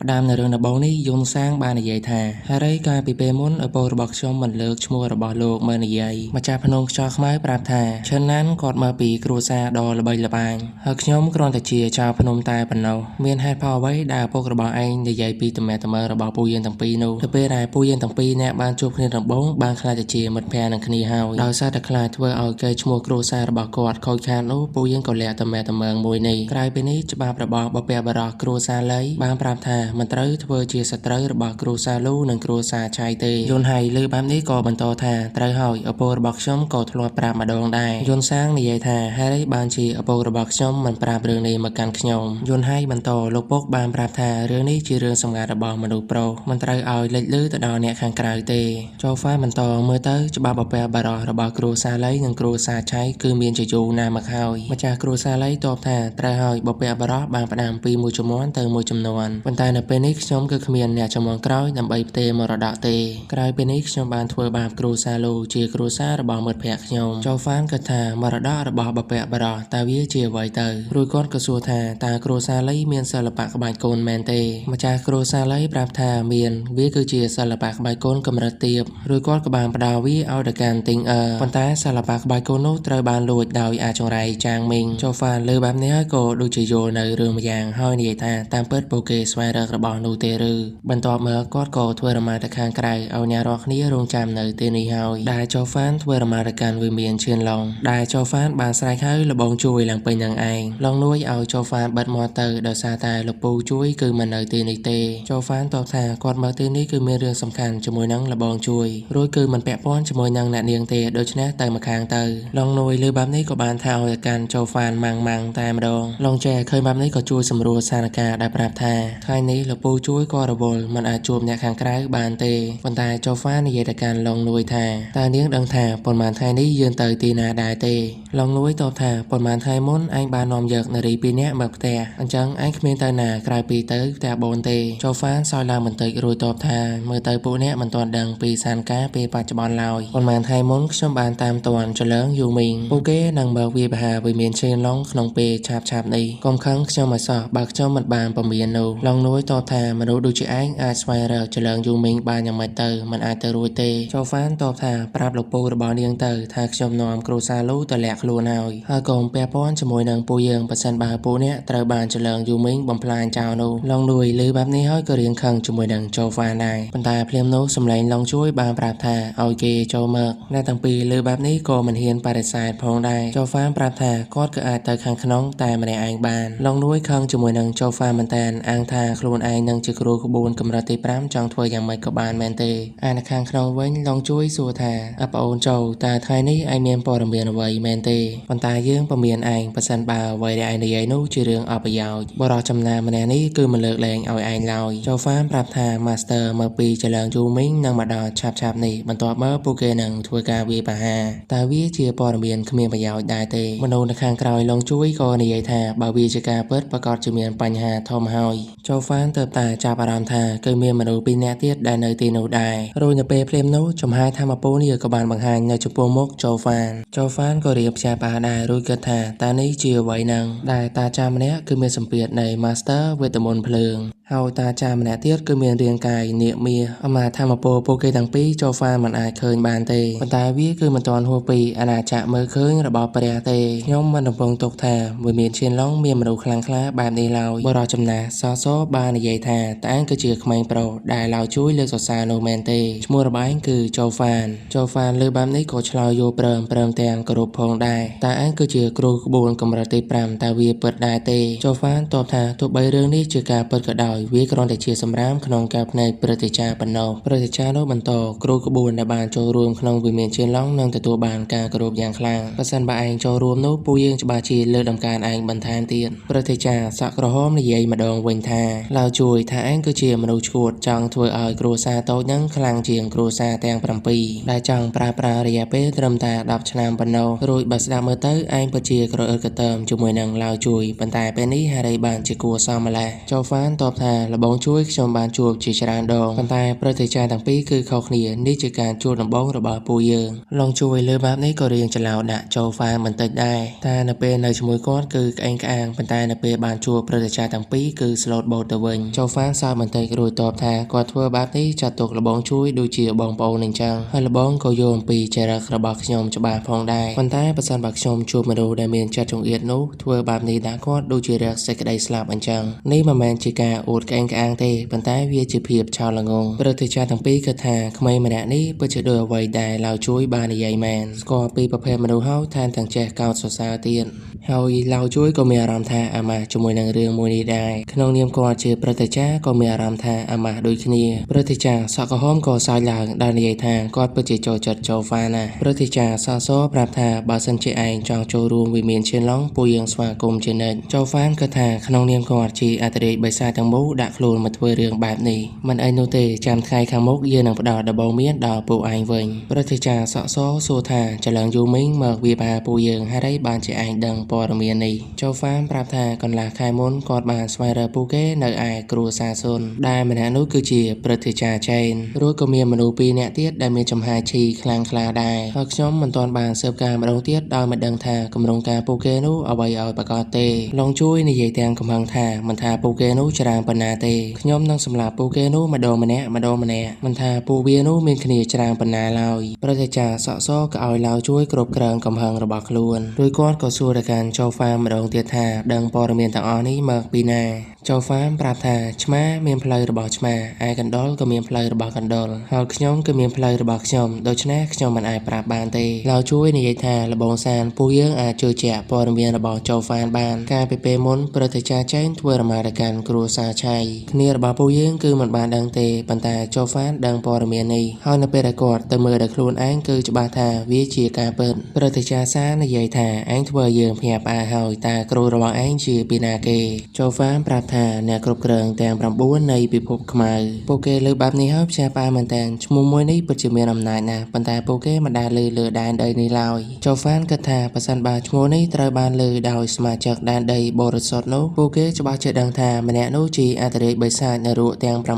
ផ្ដើមនៅរឿងដំបូងនេះយន្តសាងបាននិយាយថាហេរីកាលពីពេលមុនឪពុករបស់ខ្ញុំមិនលើកឈ្មោះរបស់លោកមើលនិយាយម្ចាស់ភ្នំខ្យល់ខ្មៅប្រាប់ថាឈិនណានគាត់មកពីគ្រួសារដ៏ល្បីល្បាញហើយខ្ញុំគ្រាន់តែជាចៅភ្នំតែប៉ុណ្ណោះមានហេតុផលអ្វីដែលឪពុករបស់ឯងនិយាយពីទំនាក់ទំនងរបស់ពូយើងទាំងពីរនោះទៅពេលដែលពូយើងទាំងពីរអ្នកបានជួបគ្នាដំបូងបានខ្លាចទៅជាមិត្តភក្តិនឹងគ្នាហើយដោយសារតែខ្លាចធ្វើឲ្យកេរ្តិ៍ឈ្មោះគ្រួសាររបស់គាត់ខូចខាតនោះពូយើងក៏លាក់ទំនាក់ទំនងមួយនេះក្រៅពីនេះច្បាប់របស់បុព្វបុរសគ្រួសារលីបានប្រាប់ថាមិនត្រូវធ្វើជាសត្រូវរបស់គ្រួសារលូនិងគ្រួសារឆៃទេយន្តហៃលើបែបនេះក៏បន្តថាត្រូវហើយឪពុករបស់ខ្ញុំក៏ធ្លាប់ប្រាប់ម្ដងដែរយន្តសាងនិយាយថាហេរីបានជាឪពុករបស់ខ្ញុំមិនប្រាប់រឿងនេះមកកាន់ខ្ញុំយន្តហៃបន្តលោកពុកបានប្រាប់ថារឿងនេះជារឿងសម្ងាត់របស់មនុស្សប្រុសមិនត្រូវឲ្យលេចលឺទៅដល់អ្នកខាងក្រៅទេចូលហ្វាបន្តមើលទៅច្បាប់បុព្វបុរសរបស់គ្រួសារលីនិងគ្រួសារឆៃគឺមានជាយូរណាស់មកហើយម្ចាស់គ្រួសារលីតបថាត្រូវឲ្យបុព្វបុរសបានផ្ដាំពីមួយជំនាន់ទៅមួយជំនាន់ប៉ុន្តែនៅពេលនេះខ្ញុំគឺគ្មានអ្នកជំនាន់ក្រោយដើម្បីផ្ទេរមរតកទេក្រៅពីនេះខ្ញុំបានធ្វើបាបគ្រួសារលូជាគ្រួសាររបស់មិត្តភក្តិខ្ញុំចូលហ្វានគិតថាមរតករបស់បុព្វបុរសតើវាជាអ្វីទៅរួចគាត់ក៏សួរថាតើគ្រួសារលីមានសិល្បៈក្បាច់កូនមែនទេម្ចាស់គ្រួសារលីប្រាប់ថាមានវាគឺជាសិល្បៈក្បាច់កូនកម្រិតទាបរួចគាត់ក៏បានផ្ដល់វាឲ្យទៅកាន់ទីងប៉ុន្តែសិល្បៈក្បាច់កូននោះត្រូវបានលួចដោយអាចង្រៃចាងមីងចូលហ្វានលើបែបនេះហើយក៏ដូចជាយល់នៅរឿងម្យ៉ាងហើយនិយាយថាតាមពិតពួកគេស្វែងរករបស់នោះទេឬបន្ទាប់មកគាត់ក៏ធ្វើរមាទៅខាងក្រៅឲ្យអ្នករាល់គ្នារងចាំនៅទីនេះហើយដែលចូលហ្វានធ្វើរមាទៅកាន់វិមានឈៀនឡុងដែលចូលហ្វានបានស្រែកហៅលបងជួយឡើងពេញនឹងឯងឡងនួយឲ្យចូលហ្វានបិទមាត់ទៅដោយសារតែលោកពូជួយគឺមិននៅទីនេះទេចូលហ្វានតបថាគាត់មកទីនេះគឺមានរឿងសំខាន់ជាមួយនឹងលបងជួយរួចគឺមិនពាក់ព័ន្ធជាមួយនឹងអ្នកនាងទេដូច្នេះទៅមកខាងទៅឡងនួយលើបែបនេះក៏បានថាឲ្យកាន់ចូលហ្វានម៉ាំងតែម្ដងឡងចែឃើញបែបនេះក៏ជួយសម្រួលស្ថានភាពដែលប្រាប់ថាថ្ងៃនេះលោកពូជួយក៏រវល់មិនអាចជួបអ្នកខាងក្រៅបានទេប៉ុន្តែចូលហ្វាននិយាយទៅកាន់ឡងនួយថាតើនាងដឹងថាប៉ុន្មានថ្ងៃនេះយើងទៅទីណាដែរទេឡងនួយតបថាប៉ុន្មានថ្ងៃមុនឯងបាននាំយកនារីពីរនាក់មកផ្ទះអញ្ចឹងឯងគ្មានទៅណាក្រៅពីទៅផ្ទះបូនទេចូលហ្វានសោយឡើងបន្តិចរួចតបថាមើលទៅពួកអ្នកមិនទាន់ដឹងពីសានការពេលបច្ចុប្បន្នឡើយប៉ុន្មានថ្ងៃមុនខ្ញុំបានតាមទាន់ចលើងយូមីងពួកគេនឹងមកវាបហាវិមានឈៀនឡុងក្នុងពេលឆាប់នេះកុំខឹងខ្ញុំឲ្យសោះបើខ្ញុំមិនបានពមៀននោះឡងនួយតបថាមនុស្សដូចជាឯងអាចស្វែងរកចលើងយូមីងបានយ៉ាងម៉េចទៅមិនអាចទៅរួចទេចូលហ្វានតបថាប្រាប់លោកពូរបស់នាងទៅថាខ្ញុំនាំគ្រូសាលូទៅលាក់ខ្លួនហើយកុំពាក់ព័ន្ធជាមួយនឹងពូយើងប៉ះសិនបើពូអ្នកត្រូវបានចលើងយូមីងបំផ្លាញចោលនោះឡងនួយឮបែបនេះហើយក៏រៀងខឹងជាមួយនឹងចូលហ្វានដែរប៉ុន្តែភ្លាមនោះសម្លេងឡងជួយបានប្រាប់ថាឲ្យគេចូលមកអ្នកទាំងពីរឮបែបនេះក៏មិនហ៊ានបដិសេធផងដែរចូលហ្វានប្រាប់ថាគាត់ក៏អាចទៅខាងក្នុងតែម្នាក់ឯងបានឡងនួយខឹងជាមួយនឹងចូលហ្វានមែនតែនអាងថាខ្លួនឯងនឹងជាគ្រូក្បួនកម្រិតទី5ចង់ធ្វើយ៉ាងម៉េចក៏បានមែនទេឯនៅខាងក្នុងវិញឡងជួយសួរថាប្អូនចូលតើថ្ងៃនេះឯងមានព័ត៌មានអ្វីមែនទេប៉ុន្តែយើងពុំមានឯងប៉ះសិនបើអ្វីដែលឯងនិយាយនោះជារឿងអប្រយោជន៍បរិសុទ្ធចំណាម្នាក់នេះគឺមិនលើកលែងឲ្យឯងឡើយចូលហ្វានប្រាប់ថា Master មកពីចលើងយូមីងនឹងមកដល់ឆាប់នេះបន្ទាប់មកពួកគេនឹងធ្វើការវាយប្រហារតើវាជាព័ត៌មានគ្មានប្រយោជន៍ដែរទេមនុស្សនៅខាងក្រោយឡងជួយក៏និយាយថាបើវាជាការពិតប្រកាសជាមានបញ្ហាធំហើយចូលហ្វានទៅតែចាប់អារម្មណ៍ថាគឺមានមនុស្សពីរនាក់ទៀតដែលនៅទីនោះដែររួចនៅពេលភ្លាមនោះចំហាយថាមកពូនេះក៏បានបង្ហាញនៅចំពោះមុខចូលហ្វានក៏រៀបផ្សាយផ្អាដែររួចគិតថាតើនេះជាអ្វីនឹងដែលតាចាម្នាក់គឺមានសម្ពាធនៃ Master វេទមន្តភ្លើងហើយតាចាម្នាក់ទៀតគឺមានរាងកាយនាគមាសអមាធម្មពលពួកគេទាំងពីរចូលហ្វានមិនអាចឃើញបានទេប៉ុន្តែវាគឺមិនទាន់ហួសពីអាណាចក្រមើលឃើញរបស់ព្រះទេខ្ញុំមិនរំពឹងទុកថាវិមានឈៀនឡុងមានមនុស្សខ្លាំងក្លាបែបនេះឡើយបរិសុទ្ធចំណាស់សបាននិយាយថាតើឯងគឺជាក្មេងប្រុសដែលឡៅជួយលើកសរសើរនោះមែនទេឈ្មោះរបស់ឯងគឺចូលហ្វានលើបែបនេះក៏ឆ្លើយយកព្រមទាំងគោរពផងដែរតើឯងគឺជាគ្រូក្បួនកម្រិតទី5តើវាពិតដែរទេចូលហ្វានតបថាទោះបីរឿងនេះជាការពិតក៏ដោយវាគ្រាន់តែជាសម្រាមក្នុងកែវភ្នែកព្រឹទ្ធាចារ្យប៉ុណ្ណោះព្រឹទ្ធាចារ្យនោះបន្តគ្រូក្បួនដែលបានចូលរួមក្នុងវិមានឈៀនឡុងនឹងទទួលបានការគោរពយ៉ាងខ្លាំងបើសិនបើឯងចូលរួមនោះពូយើងច្បាស់ជាលើកដំកើងឯងបន្ថែមទៀតព្រឹទ្ធាចារ្យសក់ក្រហមនិយាយម្ដងវិញថាឡៅជួយថាឯងគឺជាមនុស្សឈួតចង់ធ្វើឲ្យគ្រួសារតូចនឹងខ្លាំងជាងគ្រួសារទាំង7ដែលចង់ប្រើប្រាស់រយៈពេលត្រឹមតែ10ឆ្នាំប៉ុណ្ណោះរួចបើស្ដាប់មើលទៅឯងពិតជាក្រអឺតកតើមជាមួយនឹងឡៅជួយប៉ុន្តែពេលនេះហារីបានជាគួរសមម្ល៉េះចូលហ្វានតបថាលបងជួយខ្ញុំបានជួបជាច្រើនដងប៉ុន្តែព្រឹទ្ធាចារ្យទាំងពីរគឺខុសគ្នានេះជាការជួបដំបូងរបស់ពូយើងឡងជួយលើបែបនេះក៏រៀងច្រឡោដាក់ចូលហ្វានបន្តិចដែរតែនៅពេលនៅជាមួយគាត់គឺក្អេងក្អាងប៉ុន្តែនៅពេលបានជួបព្រឹទ្ធាចារ្យទាំងពីរគឺស្លូតបូតទៅវិញ វិញចូលហ្វានសើចបន្តិចរួចតបថាគាត់ធ្វើបែបនេះចាត់ទុកលបងជួយដូចជាបងប្អូនអញ្ចឹងហើយលបងក៏យល់អំពីចរិតរបស់ខ្ញុំច្បាស់ផងដែរប៉ុន្តែបើសិនបើខ្ញុំជួបមនុស្សដែលមានចិត្តចង្អៀតនោះធ្វើបែបនេះដាក់គាត់ដូចជារកសេចក្តីស្លាប់អញ្ចឹងនេះមិនមែនជាការអួតក្អេងក្អាងទេប៉ុន្តែវាជាភាពឆោតល្ងងព្រឹទ្ធាចារ្យទាំងពីរគិតថាក្មេងម្នាក់នេះពិតជាដូចអ្វីដែលឡៅជួយបាននិយាយមែនស្គាល់ពីប្រភេទមនុស្សហើយថែមទាំងចេះកោតសរសើរទៀតហើយឡៅជួយក៏មានអារម្មណ៍ថាអាម៉ាស់ជាមួយនឹងរឿងមួយនេះដែរក្នុងនាមគាត់ជាព្រឹទ្ធាចារ្យក៏មានអារម្មណ៍ថាអាម៉ាស់ដូចគ្នាព្រឹទ្ធាចារ្យសក់ក្រហមក៏សើចឡើងដែលនិយាយថាគាត់ពិតជាចូលចិត្តចូលហ្វាណាស់ព្រឹទ្ធាចារ្យសក់សប្រាប់ថាបើសិនជាឯងចង់ចូលរួមវិមានឈានឡុងពួកយើងស្វាគមន៍ជានិច្ចចូលហ្វានគិតថាក្នុងនាមគាត់ជាអធិរាជបិសាចទាំងមូលដាក់ខ្លួនមកធ្វើរឿងបែបនេះមិនអីនោះទេចាំថ្ងៃខាងមុខយើងនឹងផ្ដល់ដំបូន្មានដល់ពួកឯងវិញព្រឹទ្ធាចារ្យសក់សសួរថាចលងយូមីងមកវាបាពួកយើងហេតុអីបានជាឯងដឹងព័ត៌មាននេះចូលហ្វានប្រាប់ថាកន្លះខែមុនគាត់បានស្វែងរកពួកគេនៅឯគ្រួសារស៊ុនដែលម្នាក់នោះគឺជាព្រឹទ្ធាចារ្យចេនរួចក៏មានមនុស្សពីរនាក់ទៀតដែលមានចំហាយឈីខ្លាំងក្លាដែរហើយខ្ញុំមិនទាន់បានស៊ើបការម្ដងទៀតដោយមិនដឹងថាគម្រោងការពួកគេនោះអ្វីឲ្យប្រកាសទេឡងជួយនិយាយទាំងកំហឹងថាមិនថាពួកគេនោះច្រើនប៉ុណ្ណាទេខ្ញុំនឹងសម្លាប់ពួកគេនោះម្ដងម្នាក់មិនថាពួកវានោះមានគ្នាច្រើនប៉ុណ្ណាឡើយព្រឹទ្ធាចារ្យសក់សក៏ឲ្យឡៅជួយគ្រប់គ្រងកំហឹងរបស់ខ្លួនរួចគាត់ក៏សួរទៅកាន់ចូលហ្វាម្ដងទៀតថាដឹងព័ត៌មានទាំងអស់នេះមកពីណាចូលហ្វាមប្រាប់ថាឆ្មាមានផ្លូវរបស់ឆ្មាឯកណ្ដុរក៏មានផ្លូវរបស់កណ្ដុរហើយខ្ញុំក៏មានផ្លូវរបស់ខ្ញុំដូច្នេះខ្ញុំមិនអាចប្រាប់បានទេឡៅជួយនិយាយថាលបងសានពួកយើងអាចជឿជាក់ព័ត៌មានរបស់ចូលហ្វានបានកាលពីពេលមុនព្រឹទ្ធាចារ្យចែងធ្វើរមារកាន់គ្រួសារឆៃគ្នារបស់ពួកយើងគឺមិនបានដឹងទេប៉ុន្តែចូលហ្វានដឹងព័ត៌មាននេះហើយនៅពេលដែលគាត់ទៅមើលដល់ខ្លួនឯងគឺច្បាស់ថាវាជាការពិតព្រឹទ្ធាចារ្យសានិយាយថាឯងធ្វើយើងភ្ញាក់ផ្អើលហើយតើគ្រូរបស់ឯងជាពីណាគេចូលហ្វានប្រាប់ថាអ្នកគ្រប់គ្រងទាំង9នៃពិភពខ្មៅពួកគេលើបែបនេះហើយភ្ញាក់ផ្អើលមែនតើឈ្មោះមួយនេះពិតជាមានអំណាចណាស់ប៉ុន្តែពួកគេមិនដែលលើដែនដីនេះឡើយចូលហ្វានគិតថាបើសិនបើឈ្មោះនេះត្រូវបានលើដោយសមាជិកដែនដីបរិសុទ្ធនោះពួកគេច្បាស់ជាដឹងថាម្នាក់នោះជាអធិរាជបិសាចនរកទាំង9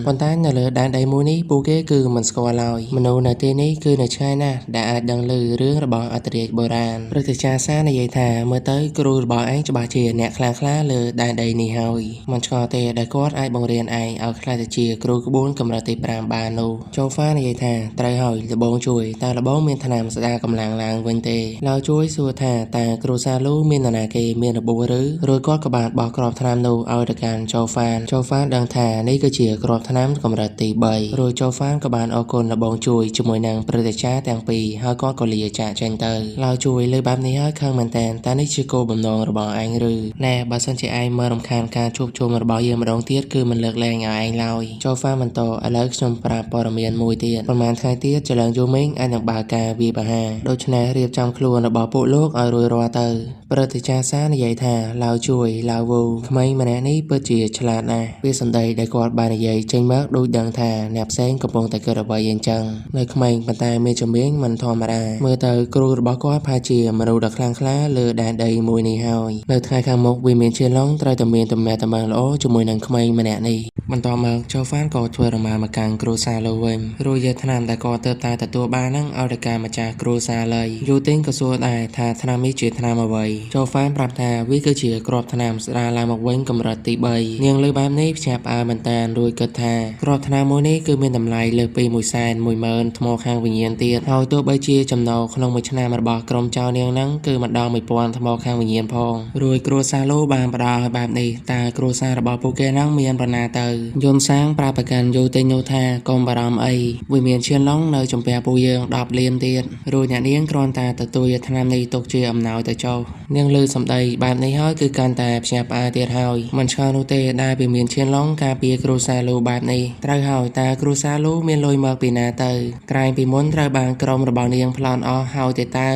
ប៉ុន្តែនៅលើដែនដីមួយនេះពួកគេគឺមិនស្គាល់ឡើយមនុស្សនៅទីនេះគឺនៅឆ្ងាយណាស់ដែលអាចដឹងឮរឿងរបស់អធិរាជបុរាណព្រឹទ្ធាចារ្យសានិយាយថាមើលទៅគ្រូរបស់ឯងច្បាស់ជាអ្នកខ្លាំងក្លាលើដែនដីនេះហើយមិនឆ្ងល់ទេដែលគាត់អាចបង្រៀនឯងឲ្យខ្លាចទៅជាគ្រូក្បួនកម្រិតទី5បាននោះចូលហ្វានិយាយថាត្រូវហើយលបងជួយតើលបងមានថ្នាំស្ដារកម្លាំងឡើងវិញទេឡៅជួយសួរថាតើគ្រូសាលូមាននរណាគេមានរបួសឬរួចគាត់ក៏បានបោះគ្រាប់ថ្នាំនោះឲ្យទៅកាន់ចូលហ្វានដឹងថានេះគឺជាគ្រាប់ថ្នាំកម្រិតទី3រួចចូលហ្វានក៏បានអរគុណលបងជួយជាមួយនឹងព្រឹទ្ធាចារ្យទាំងពីរហើយគាត់ក៏លាចាកចេញទៅឡៅជួយលើបែបនេះហើយខឹងមែនតើនេះជាគោលបំណងរបស់ឯងឬណែបើសិនជាឯងមើលរំខានការជួបជុំរបស់យើងម្ដងទៀតគឺមិនលើកលែងឲ្យឯងឡើយចូលហ្វាបន្តឥឡូវខ្ញុំប្រាប់ព័ត៌មានមួយទៀតប្រហែលថ្ងៃទៀតចលងយូមីងអាចនឹងបើកការវាយប្រហារដូច្នេះរៀបចំខ្លួនរបស់ពួកលោកឲ្យរួចរាល់ទៅព្រឹទ្ធាចារ្យសានិយាយថាឡៅជួយឡៅវូក្មេងម្នាក់នេះពិតជាឆ្លាតណាស់វាសម្ដីដែលគាត់បាននិយាយចេញមកដូចដឹងថាអ្នកផ្សេងកំពុងតែគិតអ្វីអញ្ចឹងនៅក្មេងប៉ុន្តែមានជំនាញមិនធម្មតាមើលទៅគ្រូរបស់គាត់ប្រហែលជាមនុស្សដ៏ខ្លាំងក្លាលើដែនដីមួយនេះហើយនៅថ្ងៃខាងមុខវាមានឈានឡុងត្រូវតែមានទំនាក់ទំនងល្អជាមួយនឹងក្មេងម្នាក់នេះបន្តមកចូលហ្វានក៏ធ្វើរមាមកកាន់គ្រួសារលោកវិញរួចយកថ្នាំដែលគាត់ទើបតែទទួលបាននឹងឲ្យទៅកាន់ម្ចាស់គ្រួសារឡើយយូទីងក៏សួរដែរថាថ្នាំនេះជាថ្នាំអ្វីចូលហ្វានប្រាប់ថាវាគឺជាគ្រាប់ថ្នាំស្ដារឡើងមកវិញកម្រិតទី3នាងលើបែបនេះភ្ញាក់ផ្អើលមែនតើរួចគិតថាគ្រាប់ថ្នាំមួយនេះគឺមានតម្លៃលើសពី110,000ថ្មខាងវិញ្ញាណទៀតហើយទោះបីជាចំណូលក្នុងមួយឆ្នាំរបស់ក្រុមចៅនាងហ្នឹងគឺមិនដល់1000ថ្មខាងវិញ្ញាណផងរួចគ្រួសារលោកបានផ្ដល់ឲ្យបែបនេះតើគ្រួសាររបស់ពួកគេហ្នឹងមានប៉ុណ្ណាទៅយន្តសាងប្រាប់ប្រកាន់យូទិញនោះថាកុំបារម្ភអីវាមានឈានឡុងនៅចំពះពួកយើង10លានទៀតរួចអ្នកនាងគ្រាន់តែទទួលយកថ្នាំនេះទុកជាអំណោយទៅចុះនាងលើសម្ដីបែបនេះហើយគឺកាន់តែភ្ញាក់ផ្អើលទៀតហើយមិនឆ្ងល់នោះទេដែលវាមានឈានឡុងការពារគ្រួសារលោកបែបនេះត្រូវហើយតើគ្រួសារលោកមានលុយមកពីណាទៅក្រែងពីមុនត្រូវបានក្រុមរបស់នាងប្លន់អស់ហើយទេតើ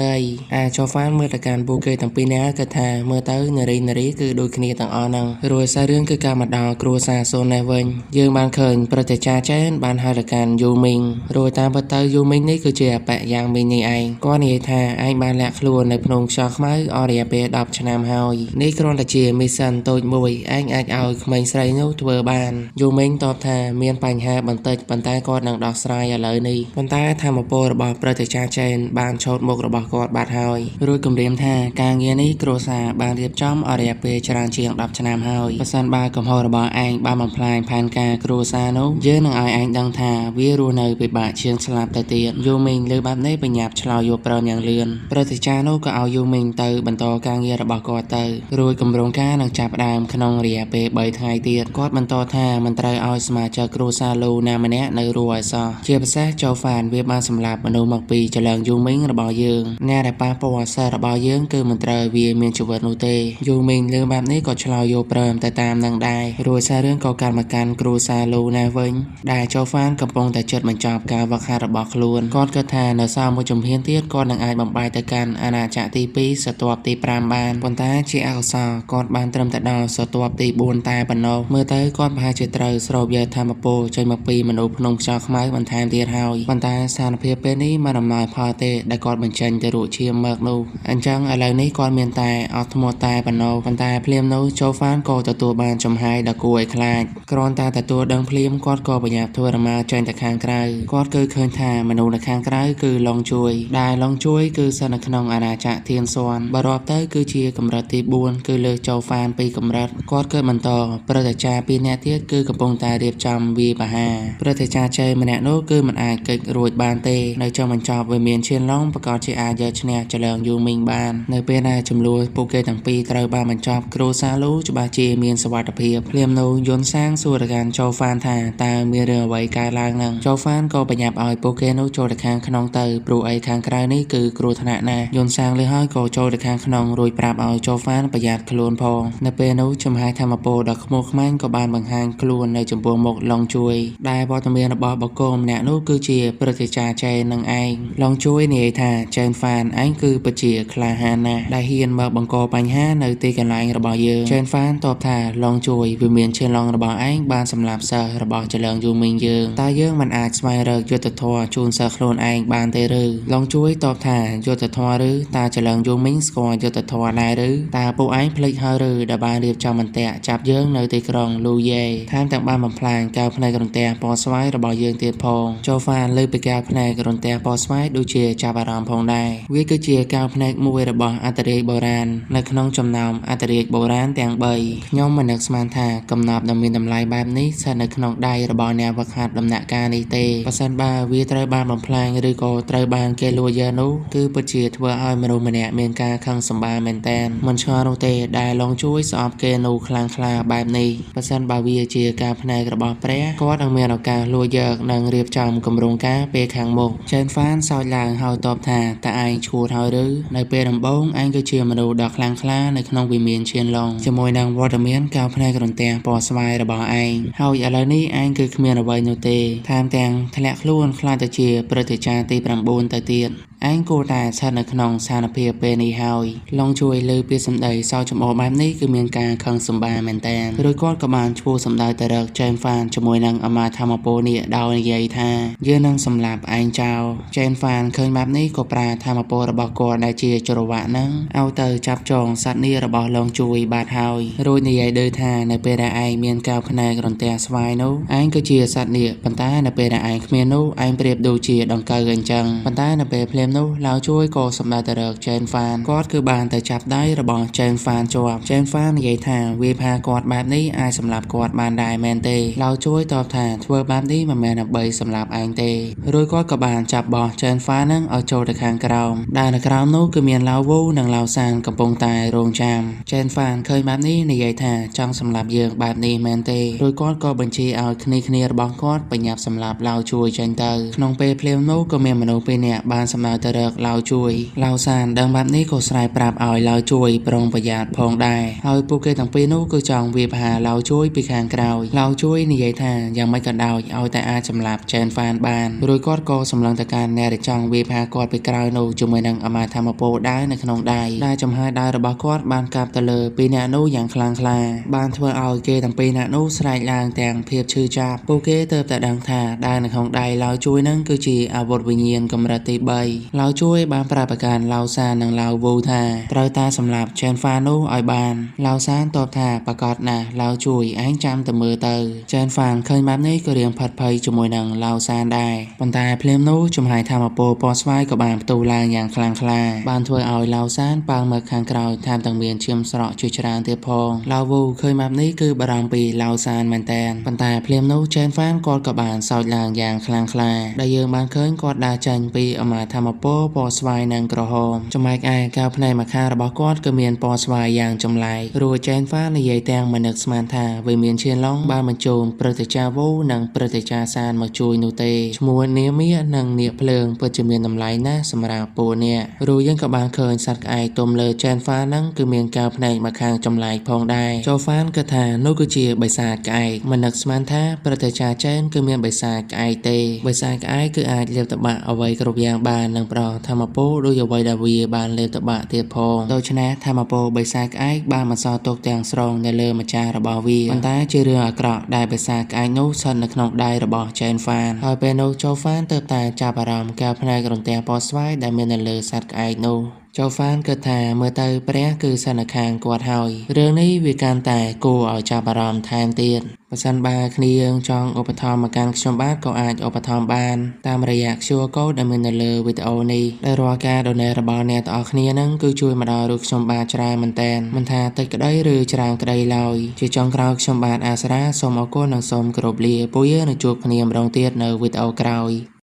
អីចូលហ្វានមើលទៅកាន់ពួកគេទាំងពីរនាក់គិតថាមើលទៅនារីគឺដូចគ្នាទាំងអស់ហ្នឹងរួចសាររឿងគឺការមកដល់គ្រួសារសូននេះវិញយើងបានឃើញព្រឹទ្ធាចារ្យចែនបានហៅទៅកាន់យូមីងរួចតាមពិតទៅយូមីងនេះគឺជាអបៈយ៉ាងមីងនេះឯងគាត់និយាយថាឯងបានលាក់ខ្លួននៅភ្នំខ្យល់ខ្មៅអរិយា ពេល10ឆ្នាំហើយនេះគ្រាន់តែជាមីសិនតូចមួយឯងអាចឲ្យក្មេងស្រីនោះធ្វើបានយូមីងតបថាមានបញ្ហាបន្តិចប៉ុន្តែគាត់នឹងដោះស្រាយឥឡូវនេះប៉ុន្តែធម្មពលរបស់ព្រឹទ្ធាចារ្យចេនបានឆោតមុខរបស់គាត់បាត់ហើយរួចគម្រាមថាការងារនេះគ្រួសារបានរៀបចំអរិយាពេលច្រើនជាង10ឆ្នាំហើយបើសិនបើកំហុសរបស់ឯងបានបំផ្លាញផែនការគ្រួសារនោះយើងនឹងឲ្យឯងដឹងថាវារស់នៅពិបាកជាងស្លាប់ទៅទៀតយូមីងលើបែបនេះបញ្ញាប់ឆ្លើយយកព្រមយ៉ាងលឿនព្រឹទ្ធាចារ្យនោះក៏ឲ្យយូមីងទៅបន្តការងាររបស់គាត់ទៅរួចគម្រោងការនឹងចាប់ផ្ដើមក្នុងរយៈពេល3ថ្ងៃទៀតគាត់បន្តថាមិនត្រូវឲ្យសមាជិកគ្រួសារលូណាម្នាក់នៅរស់ឲ្យសោះជាពិសេសចូលហ្វានវាបានសម្លាប់មនុស្សមកពីចលងយូមីងរបស់យើងអ្នកដែលប៉ះពាល់សិស្សរបស់យើងគឺមិនត្រូវវាមានជីវិតនោះទេយូមីងលើបែបនេះក៏ឆ្លើយយកព្រមទៅតាមនឹងដែររួចសាររឿងក៏កាន់មកកាន់គ្រួសារលូណាវិញដែលចូលហ្វានកំពុងតែជិតបញ្ចប់ការវឹកហាត់របស់ខ្លួនគាត់គិតថានៅសល់មួយជំហានទៀតគាត់នឹងអាចបំបែកទៅកាន់អាណាចក្រទី2ស្រទាប់ទី5បានប៉ុន្តែជាអកុសលគាត់បានត្រឹមតែដល់ស្រទាប់ទី4តែប៉ុណ្ណោះមើលទៅគាត់ប្រហែលជាត្រូវស្រូបយកធម្មពលចេញមកពីមនុស្សភ្នំខ្យល់ខ្មៅបន្ថែមទៀតហើយប៉ុន្តែស្ថានភាពពេលនេះមិនអំណោយផលទេដែលគាត់បញ្ចេញទៅរកឈាមមកនោះអញ្ចឹងឥឡូវនេះគាត់មានតែអត់ធ្មត់តែប៉ុណ្ណោះប៉ុន្តែភ្លាមនោះចូលហ្វានក៏ទទួលបានចំហាយដ៏គួរឲ្យខ្លាចគ្រាន់តែទទួលដឹងភ្លាមគាត់ក៏បញ្ញាប់ធ្វើរមាចេញទៅខាងក្រៅគាត់គឺឃើញថាមនុស្សនៅខាងក្រៅគឺឡុងជួយដែលឡុងជួយគឺស្ថិតនៅក្នុងអាណាចក្រធានសួនបើរាប់ទៅគឺជាកម្រិតទី4គឺលើសចូលហ្វាន2កម្រិតគាត់គឺបន្តព្រឹទ្ធាចារ្យ2នាក់ទៀតគឺកំពុងតែរៀបចំវាបហាព្រឹទ្ធាចារ្យជ័យម្នាក់នោះគឺមិនអាចកិច្ចរួចបានទេនៅចុងបញ្ចប់វាមានឈានឡុងប្រកាសជាអាចយកឈ្នះចលងយូមីងបាននៅពេលដែលចំនួនពួកគេទាំងពីរត្រូវបានបញ្ចប់គ្រូសាលូច្បាស់ជាមានសុវត្ថិភាពភ្លាមនោះយន្តសាងសួរទៅកាន់ចូលហ្វានថាតើមានរឿងអ្វីកើតឡើងនឹងចូលហ្វានក៏បញ្ញាប់ឲ្យពួកគេនោះចូលទៅខាងក្នុងទៅព្រោះអីខាងក្រៅនេះគឺគ្រោះថ្នាក់ណាស់យន្តសាងលឺហើយក៏ចូលទៅខាងក្នុងរួចប្រាប់ឲ្យចូលហ្វានប្រយ័ត្នខ្លួនផងនៅពេលនោះចំហាយធម្មពលដ៏ខ្មុលខ្មាញ់ក៏បានបង្ហាញខ្លួននៅចំពោះមុខឡុងជួយដែលវត្តមានរបស់បុគ្គលម្នាក់នោះគឺជាព្រឹទ្ធាចារ្យចេននឹងឯងឡុងជួយនិយាយថាចេនហ្វានឯងគឺពិតជាក្លាហានណាស់ដែលហ៊ានមកបង្កបញ្ហានៅទីកន្លែងរបស់យើងចេនហ្វានតបថាឡុងជួយវាមានឈានឡុងរបស់ឯងបានសម្លាប់សិស្សរបស់ចលងយូមីងយើងតើយើងមិនអាចស្វែងរកយុត្តិធម៌ជូនសិស្សខ្លួនឯងបានទេឬឡុងជួយតបថាយុត្តិធម៌ឬតើចលងយូមីងស្គាល់យុត្តិធម៌ដែរឬតើពួកឯងភ្លេចហើយឬដែលបានរៀបចំអន្ទាក់ចាប់យើងនៅទីក្រុងលូយេថែមទាំងបានបំផ្លាញកែវភ្នែករន្ទះពណ៌ស្វាយរបស់យើងទៀតផងចូលហ្វានលើពីកែវភ្នែករន្ទះពណ៌ស្វាយដូចជាចាប់អារម្មណ៍ផងដែរវាគឺជាកែវភ្នែកមួយរបស់អត្តរាជបុរាណនៅក្នុងចំណោមអត្តរាជបុរាណទាំង3ខ្ញុំមិននឹកស្មានថាកំណប់ដ៏មានតម្លៃបែបនេះស្ថិតនៅក្នុងដៃរបស់អ្នកវឹកហាត់ដំណាក់កាលនេះទេបើសិនបើវាត្រូវបានបំផ្លាញឬក៏ត្រូវបានគេលួចយកនោះគឺពិតជាធ្វើឲ្យមនុស្សម្នាក់មានការខឹងសម្បារមែនទែនមិនឆ្ងល់នោះទេដែលឡុងជួយស្អប់គេនោះខ្លាំងក្លាបែបនេះបើសិនបើវាជាការភ្នែករបស់ព្រះគាត់នឹងមានឱកាសលួចយកនិងរៀបចំគម្រោងការពេលខាងមុខចេនហ្វានសើចឡើងហើយតបថាតើឯងឈួតហើយឬនៅពេលដំបូងឯងគឺជាមនុស្សដ៏ខ្លាំងក្លានៅក្នុងវិមានឈានឡុងជាមួយនឹងវត្តមានកែវភ្នែករន្ទះពណ៌ស្វាយរបស់ឯងហើយឥឡូវនេះឯងគឺគ្មានអ្វីនោះទេថែមទាំងធ្លាក់ខ្លួនខ្លាចទៅជាព្រឹទ្ធាចារ្យទី9ទៅទៀតឯងគួរតែស្ថិតនៅក្នុងស្ថានភាពពេលនេះហើយឡុងជួយលើពីសម្ដីសោកចំអកបែបនេះគឺមានការខឹងសម្បារមែនតើឬគាត់ក៏បានឈ្មោះសម្ដៅទៅរកចេនហ្វានជាមួយនឹងអាមាធម្មពលនេះដោយនិយាយថាយើងនឹងសម្លាប់ឯងចោលចេនហ្វានឃើញបែបនេះក៏ប្រើធម្មពលរបស់គាត់ដែលជាចរវៈនឹងឲ្យទៅចាប់ចងសត្វនេះរបស់ឡុងជួយបាត់ហើយរួចនិយាយដូចថានៅពេលដែលឯងមានកែវភ្នែករន្ទះស្វាយនោះឯងគឺជាសត្វនេះប៉ុន្តែនៅពេលដែលឯងគ្មាននោះឯងប្រៀបដូចជាដង្កូវអញ្ចឹងប៉ុន្តែនៅពេលភ្លាមនោះឡៅជួយក៏សម្ដៅទៅរកចេនហ្វានគាត់គឺបានទៅចាប់ដៃរបស់ចេនហ្វានជាប់ចេនហ្វាននិយាយថាវាផាគាត់បែបនេះអាចសម្លាប់គាត់បានដែរមែនទេឡៅជួយតបថាធ្វើបែបនេះមិនមែនដើម្បីសម្លាប់ឯងទេរួចគាត់ក៏បានចាប់បោះចេនហ្វាននឹងឲ្យចូលទៅខាងក្រោមដែលនៅក្រោមនោះគឺមានឡៅវូនិងឡៅសានកំពុងតែរងចាំចេនហ្វានឃើញបែបនេះនិយាយថាចង់សម្លាប់យើងបែបនេះមែនទេរួចគាត់ក៏បញ្ជាឲ្យគ្នារបស់គាត់បញ្ញាប់សម្លាប់ឡៅជួយចេញទៅក្នុងពេលភ្លាមនោះក៏មានមនុស្សពីរនាក់បានសម្ដៅទៅរកឡៅជួយឡៅសានដឹងបែបនេះក៏ស្រែកប្រាប់ឲ្យឡៅជួយប្រុងប្រយ័ត្នផងដែរហើយពួកគេទាំងពីរនោះគឺចង់វាបហាឡៅជួយពីខាងក្រោយឡៅជួយនិយាយថាយ៉ាងម៉េចក៏ដោយឲ្យតែអាចសម្លាប់ចេនហ្វានបានរួចគាត់ក៏សម្លឹងទៅកាន់អ្នកដែលចង់វាបហាគាត់ពីក្រោយនោះជាមួយនឹងអាមាធម្មពលដែរនៅក្នុងដៃដែលចំហាយដៃរបស់គាត់បានកាប់ទៅលើពីរអ្នកនោះយ៉ាងខ្លាំងក្លាបានធ្វើឲ្យគេទាំងពីរអ្នកនោះស្រែកឡើងទាំងភាពឈឺចាប់ពួកគេទើបតែដឹងថាដែលនៅក្នុងដៃឡៅជួយនឹងគឺជាអាវុធវិញ្ញាណកម្រិតទី3 ឡៅជួយបានប្រាប់ប្រកាន់ឡៅសាននិងឡៅវូថាត្រូវតាសម្រាប់ជេនហ្វានោះឲ្យបានឡៅសានតបថាប្រកាសណាស់ឡៅជួយឯងចាំតែមើលទៅជេនហ្វានឃើញបែបនេះក៏រៀងផាត់ភ័យជាមួយនឹងឡៅសានដែរប៉ុន្តែភ្លាមនោះចំហាយធម្មពលពណ៌ស្វាយក៏បានផ្ទុះឡើងយ៉ាងខ្លាំងក្លាបានធ្វើឲ្យឡៅសានប៉ាល់មកខាងក្រោយថែមទាំងមានឈាមស្រក់ជាច្រើនទៀតផងឡៅវូឃើញបែបនេះគឺបារម្ភពីឡៅសានមែនតែនប៉ុន្តែភ្លាមនោះជេនហ្វានគាត់ក៏បានសោចឡើងយ៉ាងខ្លាំងក្លាដែលយើងបានឃើញគាត់ដើរចេញពីអមាធម្មពលពណ៌ស្វាយនិងក្រហមចំណែកឯកៅភ្នែកម្ខាងរបស់គាត់គឺមានពណ៌ស្វាយយ៉ាងចម្លែកព្រោះជេនហ្វាននិយាយទាំងមិននឹកស្មានថាវាមានឈានឡុងបានបញ្ជូនព្រឹទ្ធាចារ្យវូនិងព្រឹទ្ធាចារ្យសានមកជួយនោះទេឈ្មោះនាមៀនិងនាគភ្លើងពិតជាមានតម្លៃណាស់សម្រាប់ពួកអ្នករួចយើងក៏បានឃើញសត្វក្អែកទុំលើជេនហ្វានហ្នឹងគឺមានកៅភ្នែកម្ខាងចម្លែកផងដែរជូហ្វានគិតថានោះគឺជាបិសាចក្អែកមិននឹកស្មានថាព្រឹទ្ធាចារ្យជេនគឺមានបិសាចក្អែកទេបិសាចក្អែកគឺអាចលាបតបាក់អ្វីគ្រប់យ៉ាងបាននិងប្រោធម្មពលដោយអ្វីដែលវាបានលាបតបាក់ទៀតផងដូច្នេះធម្មពលបិសាចក្អែកបានបន្សល់ទុកទាំងស្រុងនៅលើម្ចាស់របស់វាប៉ុន្តែជារឿងអាក្រក់ដែលបិសាចក្អែកនោះស្ថិតនៅក្នុងដៃរបស់ជេនហ្វានហើយពេលនោះជូហ្វានទើបតែចាប់អារម្មណ៍កៅភ្នែករន្ទះពណ៌ស្វាយដែលមាននៅលើសត្វក្អែកនោះជូហ្វានគិតថាមើលទៅព្រះគឺសិននៅខាងគាត់ហើយរឿងនេះវាកាន់តែគួរឲ្យចាប់អារម្មណ៍ថែមទៀតបើសិនបើគ្នាយើងចង់ឧបត្ថម្ភមកកាន់ខ្ញុំបាទក៏អាចឧបត្ថម្ភបានតាមរយៈ QR Code ដែលមាននៅលើវីដេអូនេះដែលរាល់ការ donate របស់អ្នកទាំងអស់គ្នានឹងគឺជួយមកដល់រូបខ្ញុំបាទច្រើនមែនទែនមិនថាតិចក្តីឬច្រើនក្តីឡើយជាចុងក្រោយខ្ញុំបាទអាសារ៉ាសូមអរគុណនិងសូមគោរពលាពួកយើងនឹងជួបគ្នាម្ដងទៀតនៅវីដេអូក្រោយ